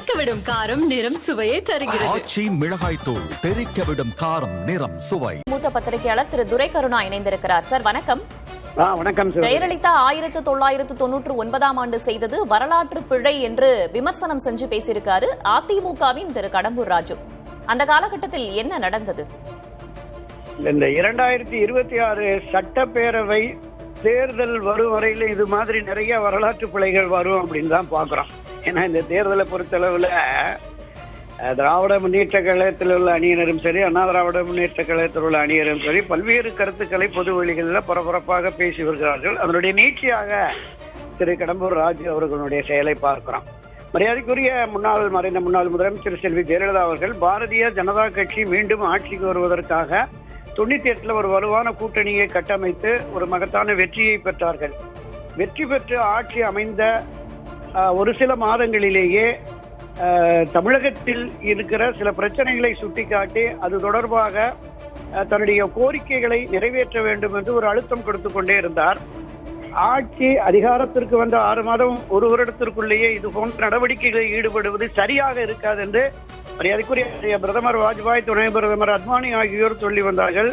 தெறிக்கவிடும் காரம் நிறம் சுவையை தருகிறது. ஆச்சி மிளகாய் தூள் தெறிக்கவிடும் காரம் நிறம் சுவை. மூத்த பத்திரிகையாளர் திரு துரைகருணா இணைந்திருக்கிறார். சார் வணக்கம். வணக்கம். ஜெயலலிதா 1999 செய்தது வரலாற்று பிழை என்று விமர்சனம் செஞ்சு பேசியிருக்காரு அதிமுகவின் திரு கடம்பூர் ராஜு. அந்த காலகட்டத்தில் என்ன நடந்தது? இந்த 2026 சட்டப்பேரவை தேர்தல் வரும் வரையில இது மாதிரி நிறைய வரலாற்று பிழைகள் வரும் அப்படின்னு தான் பாக்குறோம். ஏன்னா இந்த தேர்தலை பொறுத்தளவுல திராவிட முன்னேற்ற கழகத்தில் உள்ள அணியினரும் சரி, அண்ணா திராவிட முன்னேற்ற கழகத்தில் உள்ள அணியினரும் சரி, பல்வேறு கருத்துக்களை பொது வெளிகளில் பரபரப்பாக பேசி வருகிறார்கள். அதனுடைய நீட்சியாக திரு கடம்பூர் ராஜு அவர்களுடைய செயலை பார்க்கிறோம். மரியாதைக்குரிய மறைந்த முன்னாள் முதலமைச்சர் செல்வி ஜெயலலிதா அவர்கள் பாரதிய ஜனதா கட்சி மீண்டும் ஆட்சிக்கு வருவதற்காக 98 ஒரு வலுவான கூட்டணியை கட்டமைத்து ஒரு மகத்தான வெற்றியை பெற்றார்கள். வெற்றி பெற்று ஆட்சி அமைந்த ஒரு சில மாதங்களிலேயே தமிழகத்தில் இருக்கிற சில பிரச்சனைகளை சுட்டிக்காட்டி அது தொடர்பாக தன்னுடைய கோரிக்கைகளை நிறைவேற்ற வேண்டும் என்று ஒரு அழுத்தம் கொடுத்து கொண்டே இருந்தார். ஆட்சி அதிகாரத்திற்கு வந்த 6 மாதம் ஒரு வருடத்திற்குள்ளேயே இது போன்ற நடவடிக்கைகளில் ஈடுபடுவது சரியாக இருக்காது என்று மரியாதைக்குரிய பிரதமர் வாஜ்பாய், துணை பிரதமர் அத்வானி ஆகியோர் சொல்லி வந்தார்கள்.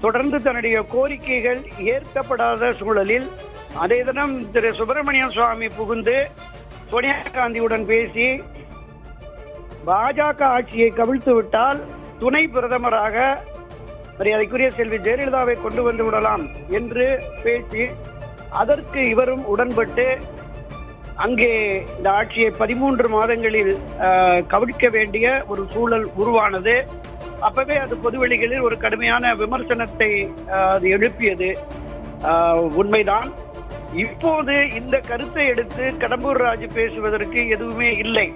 தொடர்ந்து தன்னுடைய கோரிக்கைகள் ஏற்கப்படாத சூழலில் அதே தினம் திரு சுப்பிரமணியம் சுவாமி புகுந்து சோனியா காந்தியுடன் பேசி பாஜக ஆட்சியை கவிழ்த்து விட்டால் துணை பிரதமராக மரியாதைக்குரிய செல்வி ஜெயலலிதாவை கொண்டு வந்து விடலாம் என்று பேசி அதற்கு இவரும் உடன்பட்டு அங்கே இந்த ஆட்சியை 13 மாதங்களில் கவிழ்க்க வேண்டிய ஒரு சூழல் உருவானது. அப்பவே அது பொதுவெளிகளில் ஒரு கடுமையான விமர்சனத்தை அது எழுப்பியது உண்மைதான். இப்போது இந்த கருத்தை எடுத்து கடம்பூர் ராஜு பேசுவதற்கு எதுவுமே இல்லை.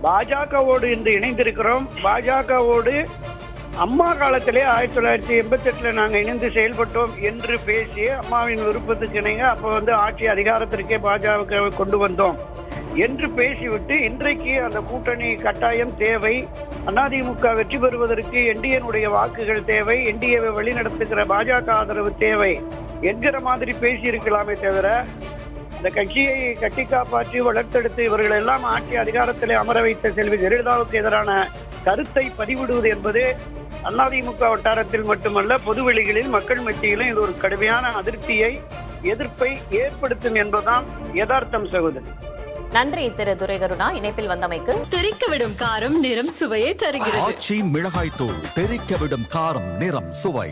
பாஜகவோடு இன்று இணைந்திருக்கிறோம். பாஜகவோடு அம்மா காலத்திலே 1988 நாங்கள் இணைந்து செயல்பட்டோம் என்று பேசி அம்மாவின் விருப்பத்துக்கு இணைங்க அப்ப ஆட்சி அதிகாரத்திற்கே பாஜக கொண்டு வந்தோம் என்று பேசிவிட்டு இன்றைக்கு அந்த கூட்டணி கட்டாயம் தேவை, அதிமுக வெற்றி பெறுவதற்கு என்டிஏனுடைய வாக்குகள் தேவை, என்டிஏவை வழிநடத்துகிற பாஜக ஆதரவு தேவை என்கிற மாதிரி பேசியிருக்கலாமே தவிர இந்த கட்சியை கட்டி காப்பாற்றி வளர்த்தெடுத்து இவர்கள் எல்லாம் ஆட்சி அதிகாரத்திலே அமர வைத்த செல்வி ஜெயலலிதாவுக்கு எதிரான கருத்தை பதிவிடுவது என்பது அதிமுக வட்டாரத்தில் மட்டுமல்ல பொதுவெளிகளில் மக்கள் மத்தியிலும் இது ஒரு கடுமையான அதிருப்தியை, எதிர்ப்பை ஏற்படுத்தும் என்பதுதான் யதார்த்தம் சகோதரி. நன்றி திரு துரைகருணா இணைப்பில் வந்தமைக்கு. தெறிக்கவிடும் காரம் நிறம் சுவையை தருகிறது. ஆச்சி மிளகாய் தூள் தெறிக்கவிடும் காரம் நிறம் சுவை.